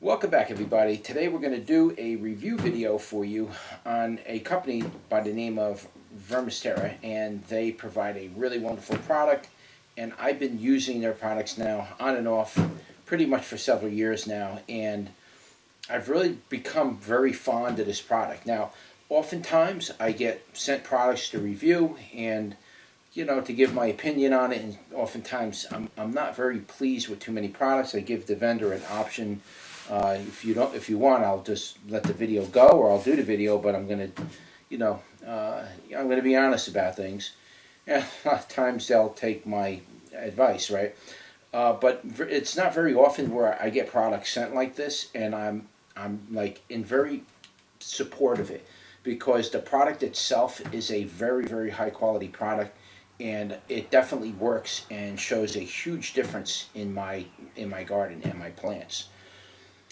Welcome back, everybody. Today we're going to do a review video for you on a company by the name of Vermisterra, and they provide a really wonderful product, and I've been using their products now on and off pretty much for several years now, and I've really become very fond of this product. Now, oftentimes I get sent products to review and to give my opinion on it, and oftentimes I'm not very pleased with too many products. I give the vendor an option. If you want, I'll just let the video go, or I'll do the video. But I'm gonna, I'm gonna be honest about things. And a lot of times they'll take my advice, right? But it's not very often where I get products sent like this, and I'm like in very support of it, because the product itself is a very, very high quality product, and it definitely works and shows a huge difference in my garden and my plants.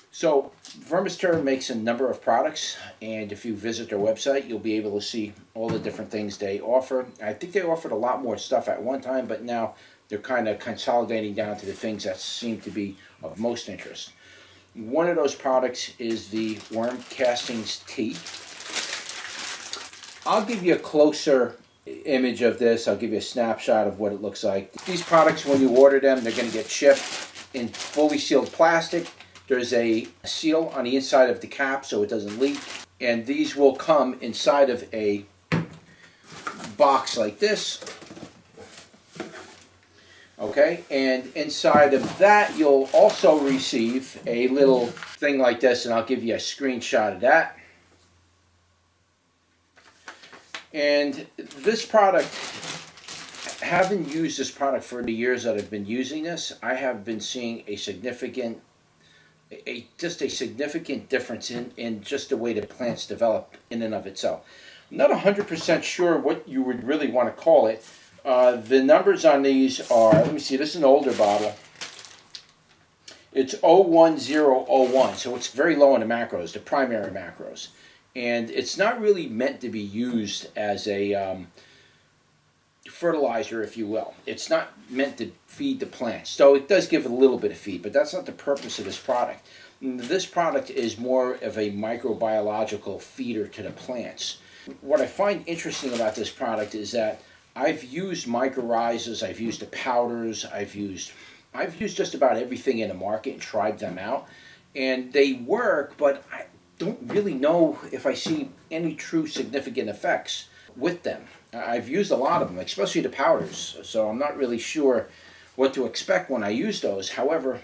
So Vermisterra makes a number of products, and if you visit their website, you'll be able to see all the different things they offer. I think they offered a lot more stuff at one time, but now they're kind of consolidating down to the things that seem to be of most interest. One of those products is the Worm Castings Tea. I'll give you a closer image of this. I'll give you a snapshot of what it looks like. These products, when you order them, they're going to get shipped in fully sealed plastic. There's a seal on the inside of the cap so it doesn't leak, and these will come inside of a box like this. Okay, and inside of that you'll also receive a little thing like this, and I'll give you a screenshot of that. And this product, having used this product for the years that I've been using this, I have been seeing a significant difference in just the way the plants develop in and of itself. I'm not 100% sure what you would really want to call it. The numbers on these are, let me see, this is an older bottle. It's 01001, so it's very low in the macros, the primary macros. And it's not really meant to be used as a fertilizer, if you will. It's not meant to feed the plants. So it does give a little bit of feed, but that's not the purpose of this product. This product is more of a microbiological feeder to the plants. What I find interesting about this product is that I've used mycorrhizas, I've used the powders, I've used just about everything in the market and tried them out. And they work, but I don't really know if I see any true significant effects with them. I've used a lot of them, especially the powders, so I'm not really sure what to expect when I use those. However,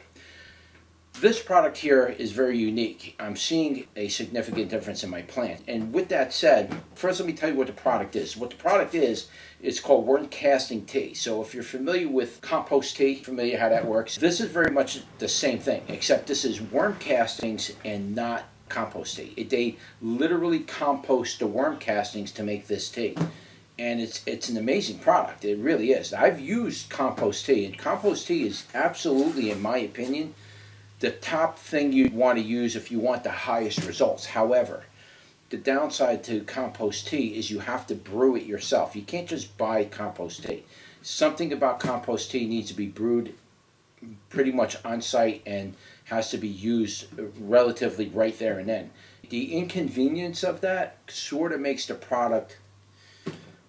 this product here is very unique. I'm seeing a significant difference in my plant. And with that said, first let me tell you what the product is. What the product is, it's called Worm Casting Tea. So if you're familiar with compost tea, familiar how that works, this is very much the same thing, except this is worm castings and not compost tea. They literally compost the worm castings to make this tea. And it's an amazing product. It really is. I've used compost tea, and compost tea is absolutely, in my opinion, the top thing you'd want to use if you want the highest results. However, the downside to compost tea is you have to brew it yourself. You can't just buy compost tea. Something about compost tea needs to be brewed pretty much on site and has to be used relatively right there and then. The inconvenience of that sort of makes the product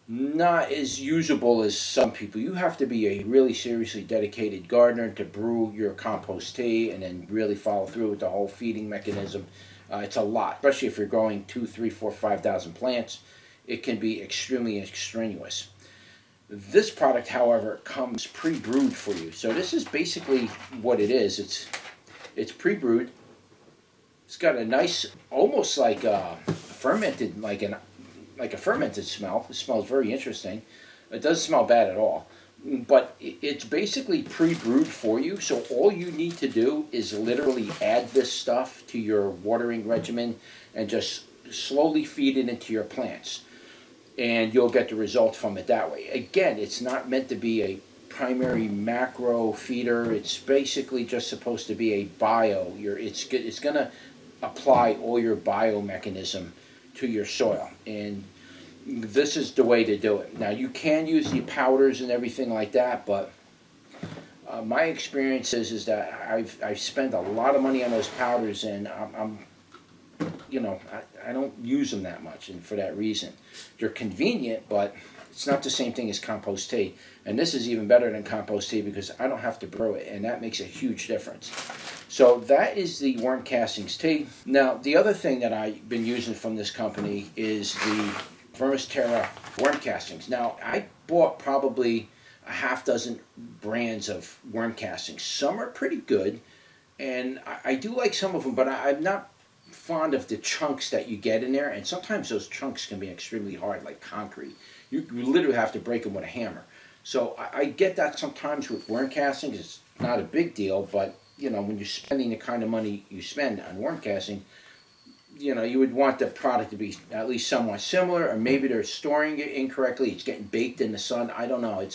not as usable as some people. You have to be a really seriously dedicated gardener to brew your compost tea and then really follow through with the whole feeding mechanism. It's a lot, especially if you're growing 2, 3, 4, 5,000 plants. It can be extremely strenuous. This product, however, comes pre-brewed for you. So this is basically what it is. It's pre-brewed. It's got a nice, almost like a fermented, like a fermented smell. It smells very interesting. It doesn't smell bad at all. But it's basically pre-brewed for you, so all you need to do is literally add this stuff to your watering regimen and just slowly feed it into your plants. And you'll get the result from it that way. Again, it's not meant to be a primary macro feeder. It's basically just supposed to be a bio. It's going to apply all your biomechanism to your soil, and this is the way to do it. Now, you can use the powders and everything like that, but My experience is that I've spent a lot of money on those powders, and I'm you know, I don't use them that much, and for that reason. They're convenient, but it's not the same thing as compost tea. And this is even better than compost tea because I don't have to brew it, and that makes a huge difference. So that is the worm castings tea. Now, the other thing that I've been using from this company is the Vermisterra worm castings. Now, I bought probably a half dozen brands of worm castings. Some are pretty good, and I do like some of them, but I'm not fond of the chunks that you get in there, and sometimes those chunks can be extremely hard, like concrete. You literally have to break them with a hammer. So I get that sometimes with worm castings. It's not a big deal, but you know, when you're spending the kind of money you spend on worm casting, you know, you would want the product to be at least somewhat similar, or maybe they're storing it incorrectly. It's getting baked in the sun. I don't know.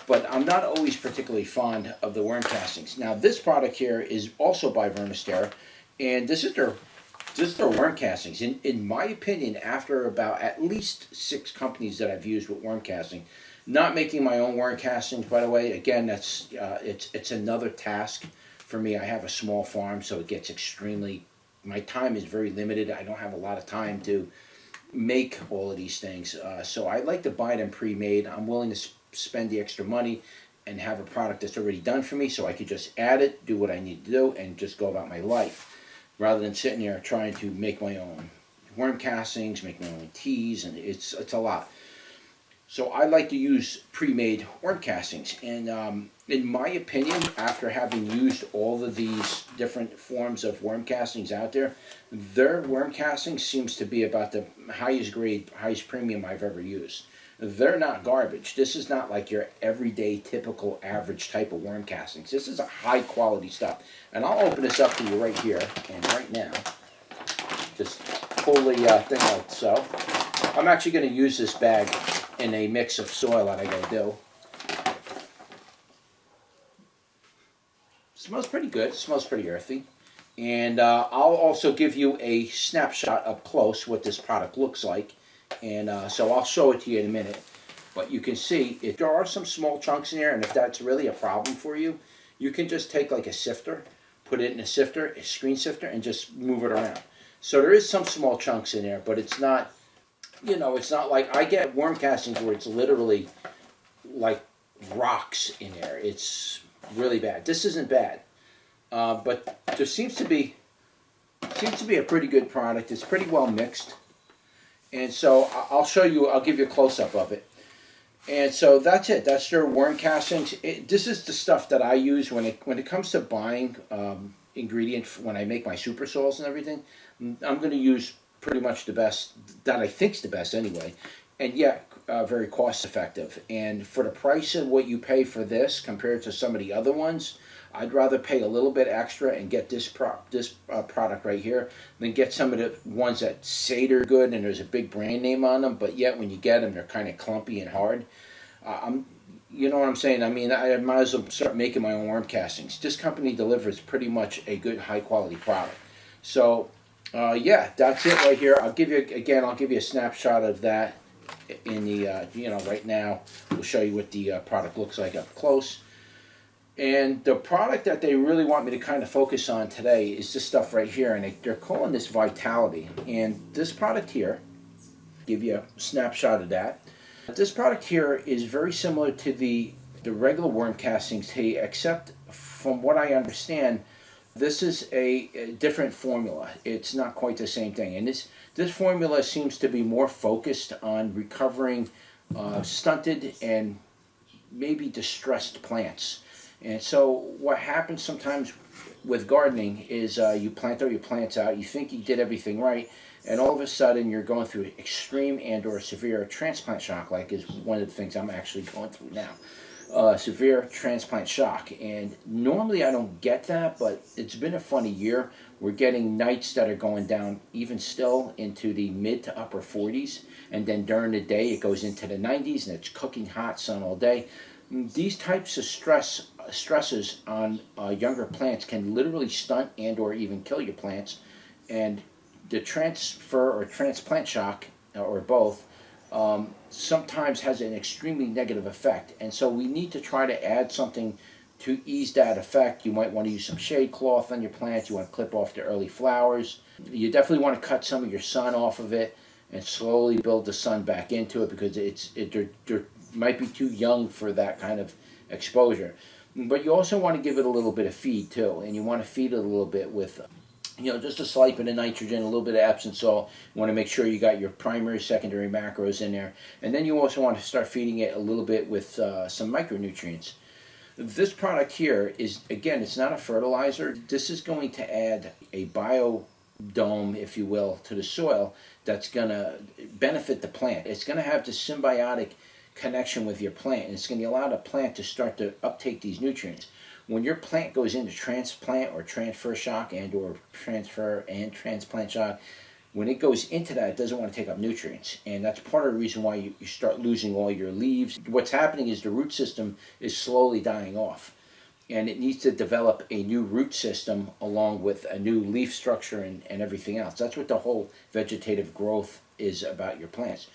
But I'm not always particularly fond of the worm castings. Now, this product here is also by Vermisterra, and this is their worm castings. In my opinion, after about at least 6 companies that I've used with worm casting, not making my own worm castings, by the way, again, that's it's another task for me. I have a small farm, so it gets extremely, my time is very limited. I don't have a lot of time to make all of these things. So I like to buy them pre-made. I'm willing to spend the extra money and have a product that's already done for me, so I could just add it, do what I need to do, and just go about my life, rather than sitting there trying to make my own worm castings, make my own teas, and it's a lot. So I like to use pre-made worm castings, and in my opinion, after having used all of these different forms of worm castings out there, their worm casting seems to be about the highest grade, highest premium I've ever used. They're not garbage. This is not like your everyday, typical, average type of worm castings. This is a high quality stuff. And I'll open this up to you right here and right now. Just pull the thing out so. I'm actually going to use this bag in a mix of soil that I got to do. Smells pretty good. It smells pretty earthy. And I'll also give you a snapshot up close what this product looks like. And so I'll show it to you in a minute. But you can see there are some small chunks in there, and if that's really a problem for you, you can just take like a sifter, put it in a sifter, a screen sifter, and just move it around. So there is some small chunks in there, but it's not, you know, it's not like I get worm castings where it's literally like rocks in there. It's really bad. This isn't bad, but there seems to be a pretty good product. It's pretty well mixed. And so I'll show you, I'll give you a close-up of it. And so that's it. That's their worm castings. This is the stuff that I use when it comes to buying ingredients when I make my super soils and everything. I'm going to use pretty much the best, that I think's the best anyway. And yet, very cost-effective. And for the price of what you pay for this compared to some of the other ones, I'd rather pay a little bit extra and get this product right here than get some of the ones that say they're good and there's a big brand name on them, but yet when you get them, they're kind of clumpy and hard. You know what I'm saying? I mean, I might as well start making my own worm castings. This company delivers pretty much a good, high-quality product. So, yeah, that's it right here. I'll give you a snapshot of that in the, you know, right now. We'll show you what the product looks like up close. And the product that they really want me to kind of focus on today is this stuff right here, and they're calling this Vitality. And this product here, give you a snapshot of that. This product here is very similar to the regular worm castings tea, except from what I understand, this is a different formula. It's not quite the same thing. And this formula seems to be more focused on recovering stunted and maybe distressed plants. And so what happens sometimes with gardening is you plant all your plants out, you think you did everything right, and all of a sudden you're going through extreme and or severe transplant shock, like is one of the things I'm actually going through now. Severe transplant shock. And normally I don't get that, but it's been a funny year. We're getting nights that are going down even still into the mid to upper 40s, and then during the day it goes into the 90s and it's cooking hot sun all day. These types of stresses on younger plants can literally stunt and or even kill your plants, and the transfer or transplant shock or both sometimes has an extremely negative effect. And so we need to try to add something To ease that effect, you might want to use some shade cloth on your plants. You want to clip off the early flowers. You definitely want to cut some of your sun off of it and slowly build the sun back into it, because they're might be too young for that kind of exposure. But you also want to give it a little bit of feed too, and you want to feed it a little bit with, just a slight bit of nitrogen, a little bit of Epsom salt. You want to make sure you got your primary, secondary macros in there, and then you also want to start feeding it a little bit with some micronutrients. This product here is, again, it's not a fertilizer. This is going to add a biodome, if you will, to the soil that's going to benefit the plant. It's going to have this symbiotic connection with your plant, and it's going to allow the plant to start to uptake these nutrients. When your plant goes into transplant or transfer shock or transfer and transplant shock, when it goes into that, it doesn't want to take up nutrients, and that's part of the reason why you start losing all your leaves. What's happening is the root system is slowly dying off, and it needs to develop a new root system along with a new leaf structure and everything else. That's what the whole vegetative growth is about your plants.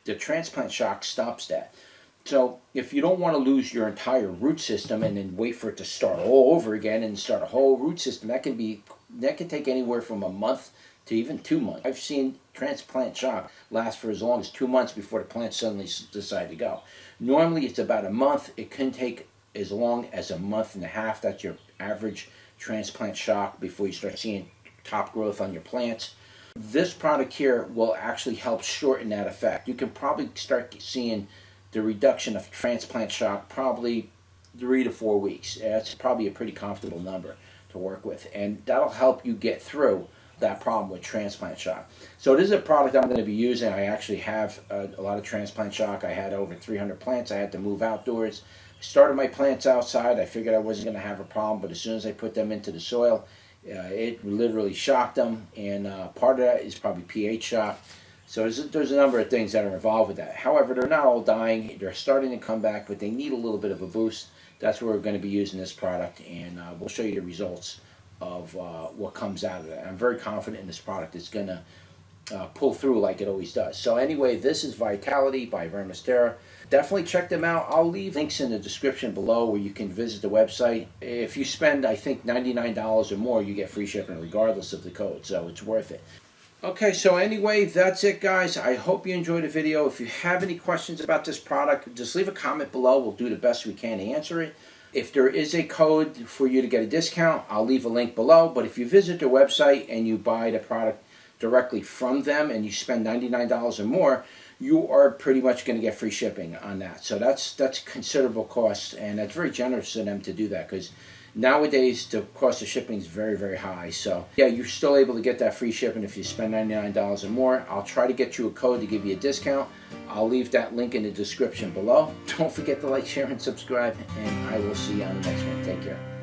The transplant shock stops that. So if you don't want to lose your entire root system and then wait for it to start all over again and start a whole root system, that can take anywhere from a month to even 2 months. I've seen transplant shock last for as long as 2 months before the plant suddenly decide to go. Normally it's about a month. It can take as long as a month and a half. That's your average transplant shock before you start seeing top growth on your plants. This product here will actually help shorten that effect. You can probably start seeing the reduction of transplant shock probably 3 to 4 weeks. That's probably a pretty comfortable number to work with, and that'll help you get through that problem with transplant shock. So this is a product I'm going to be using. I actually have a lot of transplant shock. I had over 300 plants. I had to move outdoors. Started my plants outside. I figured I wasn't going to have a problem, but as soon as I put them into the soil, it literally shocked them, and part of that is probably pH shock. So there's a number of things that are involved with that. However, they're not all dying. They're starting to come back, but they need a little bit of a boost. That's where we're going to be using this product, and we'll show you the results of what comes out of that. I'm very confident in this product. It's going to pull through like it always does. So anyway, this is Vitality by Vermisterra. Definitely check them out. I'll leave links in the description below where you can visit the website. If you spend, I think, $99 or more, you get free shipping regardless of the code, so it's worth it. Okay, so anyway, that's it, guys. I hope you enjoyed the video. If you have any questions about this product, just leave a comment below. We'll do the best we can to answer it. If there is a code for you to get a discount, I'll leave a link below. But if you visit their website and you buy the product directly from them and you spend $99 or more, you are pretty much going to get free shipping on that. So that's considerable cost, and that's very generous of them to do that, because nowadays the cost of shipping is very, very high. So yeah, you're still able to get that free shipping if you spend $99 or more. I'll try to get you a code to give you a discount. I'll leave that link in the description below. Don't forget to like, share, and subscribe, and I will see you on the next one. Take care.